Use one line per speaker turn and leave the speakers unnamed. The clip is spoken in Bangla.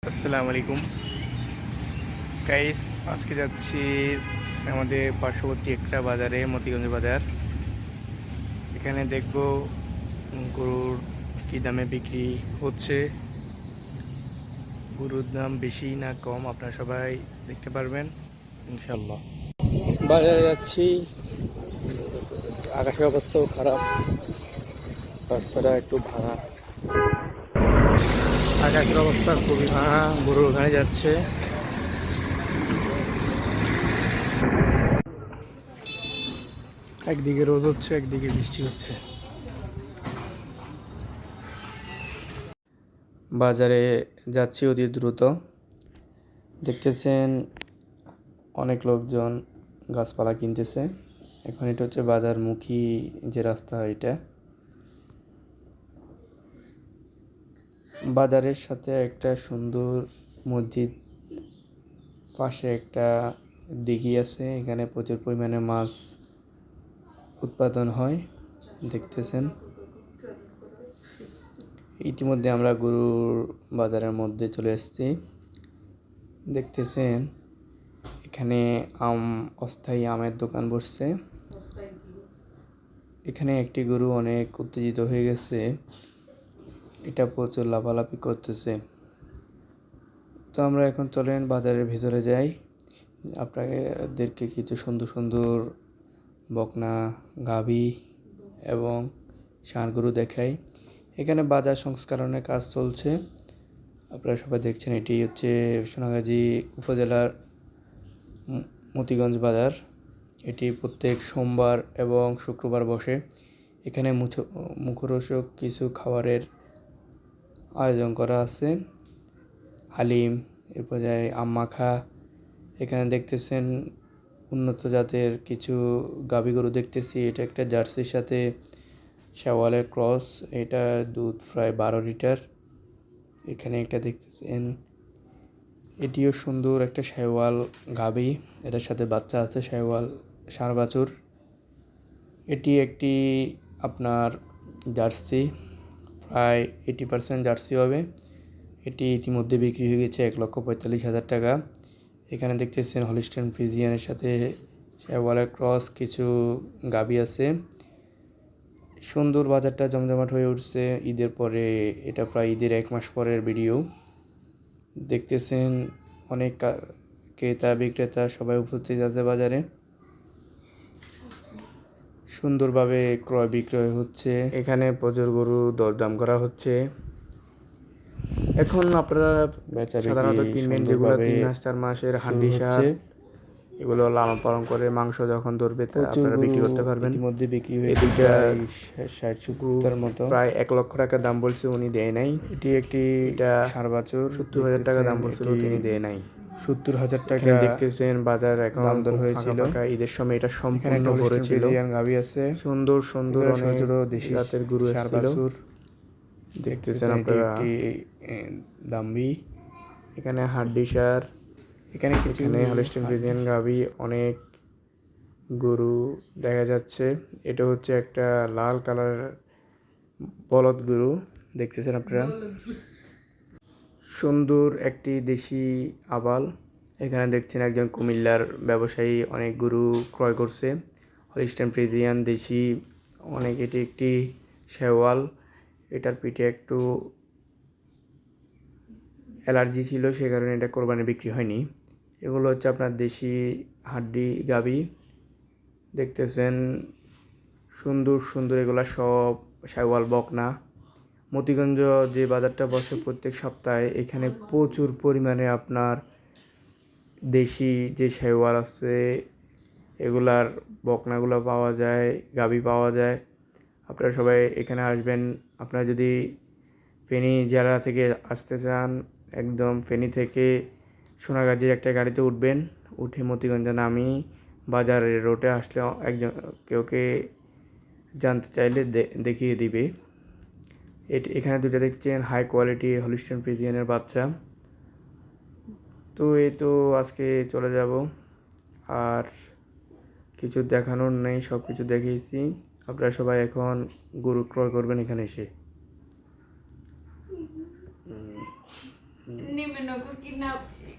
আসসালামু আলাইকুম গাইস। আজকে যাচ্ছি আমাদের পার্শ্ববর্তী একটা বাজারে, মতিগঞ্জ বাজার। এখানে দেখব গরুর কী দামে বিক্রি হচ্ছে, গরুর দাম বেশি না কম আপনারা সবাই দেখতে পারবেন ইনশাল্লাহ। বাজারে যাচ্ছি, আকাশের অবস্থাও খারাপ, রাস্তাটা একটু ভাঙা, আকাশের অবস্থা খুবই ভাঙা। গরুর ওখানে যাচ্ছে, একদিকে রোদ হচ্ছে একদিকে বৃষ্টি হচ্ছে। বাজারে যাচ্ছি অতি দ্রুত, দেখতেছেন অনেক লোকজন গাছপালা কিনতেছে। এখন এটা হচ্ছে বাজারমুখী যে রাস্তা, এটা বাজারের সাথে একটা সুন্দর মসজিদ, পাশে একটা দিঘি আছে, এখানে প্রচুর পরিমাণে মাছ উৎপাদন হয় দেখতেছেন। ইতিমধ্যে আমরা গরুর বাজারের মধ্যে চলে এসেছি, দেখতেছেন এখানে অস্থায়ী আমের দোকান বসছে। এখানে একটি গরু অনেক উত্তেজিত হয়ে গেছে, এটা প্রচুর লাফালাফি করতেছে। তো আমরা এখন চলেন বাজারের ভিতরে যাই, আপনাদেরকে কিছু সুন্দর সুন্দর বকনা, গাভী এবং ষাঁড় গরু দেখাই। এখানে বাজার সংস্করণের কাজ চলছে, আপনারা সবাই দেখছেন। এটি হচ্ছে সোনাগাজী উপজেলার মতিগঞ্জ বাজার। এটি প্রত্যেক সোমবার এবং শুক্রবার বসে। এখানে মুখরোচক কিছু খাবারের আয়োজন করা আছে, হালিম, এরপর যায় আম মাখা। এখানে দেখতেছেন উন্নত জাতের কিছু গাভী গরু দেখতেছি। এটা একটা জার্সির সাথে শেওয়ালের ক্রস, এটা দুধ প্রায় 12 লিটার। এখানে একটা দেখতেছেন, এটিও সুন্দর একটা শেওয়াল গাভী, এটার সাথে বাচ্চা আছে, শেওয়াল ষাঁড় বাছুর। এটি একটি আপনার জার্সি, প্রায় 80% জার্সি হবে। এটি ইতিমধ্যে বিক্রি হয়ে গেছে 1,45,000 টাকা। এখানে দেখতেছেন হলিস্টিয়ান ফ্রিজিয়ানের সাথে শেওয়ালের ক্রস কিছু গাভী আছে। সুন্দর বাজারটা জমজমাট হয়ে উঠছে ঈদের পরে, এটা প্রায় ঈদের 1 মাস পরের ভিডিও। দেখতেছেন অনেক ক্রেতা বিক্রেতা সবাই উপস্থিত আছে বাজারে, সুন্দরভাবে ক্রয় বিক্রয় হচ্ছে। এখানে প্রচুর গরু দরদাম করা হচ্ছে। এখন আপনারা সাধারণত কিনবেন যেগুলো 3 মাস 4 মাসের হান্ডি সার, এগুলো লালন পালন করে মাংস যখন ধরবে তা আপনারা বিক্রি করতে পারবেন। ইতিমধ্যে বিক্রি হয়ে এদিকে 60-70 মতো, প্রায় 1 লক্ষ টাকা দাম বলছে, উনি দেয় নাই। এটা ষাঁড় বাছুর 70,000 টাকা দাম বলছিল, তিনি দেয় নাই। 70,000 টাকা দেখতেছেন। বাজার এখন দাম দর হয়েছিল ঈদের সময়, এটা সম্পূর্ণ ভরেছিল। গাভী আছে সুন্দর সুন্দর, অনেক ছোট দেশি জাতের গরু ছিল, দেখতেছেন আপনারা। দাম্বি, এখানে হাড্ডি সার, এখানে হলিস্টিয়ান ফ্রিজিয়ান গাভী, অনেক গরু দেখা যাচ্ছে। এটা হচ্ছে একটা লাল কালার বলদ গরু, দেখতেছেন আপনারা। সুন্দর একটি দেশি আবাল। এখানে দেখছেন একজন কুমিল্লার ব্যবসায়ী অনেক গরু ক্রয় করছে, হলিস্টিয়ান ফ্রিজিয়ান দেশি অনেক। এটি একটি শেওয়াল, এটার পিঠে একটু অ্যালার্জি ছিল, সে কারণে এটা কোরবানি বিক্রি হয়নি। এগুলো হচ্ছে আপনার দেশি হাড্ডি গাভী, দেখতেছেন সুন্দর সুন্দর, এগুলো সব শেওয়াল বকনা। মতিগঞ্জ যে বাজারটা বসে প্রত্যেক সপ্তাহে, এখানে প্রচুর পরিমাণে আপনার দেশি যে শেওয়াল আছে এগুলার বকনাগুলো পাওয়া যায়, গাভী পাওয়া যায়। আপনারা সবাই এখানে আসবেন। আপনারা যদি ফেনী জেলা থেকে আসতে চান, একদম ফেনী থেকে সোনাগাজীর একটা গাড়িতে উঠবেন, উঠে মতিগঞ্জে নামি বাজারের রোডে আসলে একজন কেউকে জানতে চাইলে দেখিয়ে দিবে। এখানে দুটো দেখছেন হাই কোয়ালিটি হলিস্টিয়ান ফ্রিজিয়ানের বাচ্চা। তো এই তো আজকে চলে যাব, আর কিছু দেখানোর নেই, সব কিছু দেখিয়েছি। আপনারা সবাই এখন গরু ক্রয় করবেন এখানে এসে।
Nemmeno ko kinapi.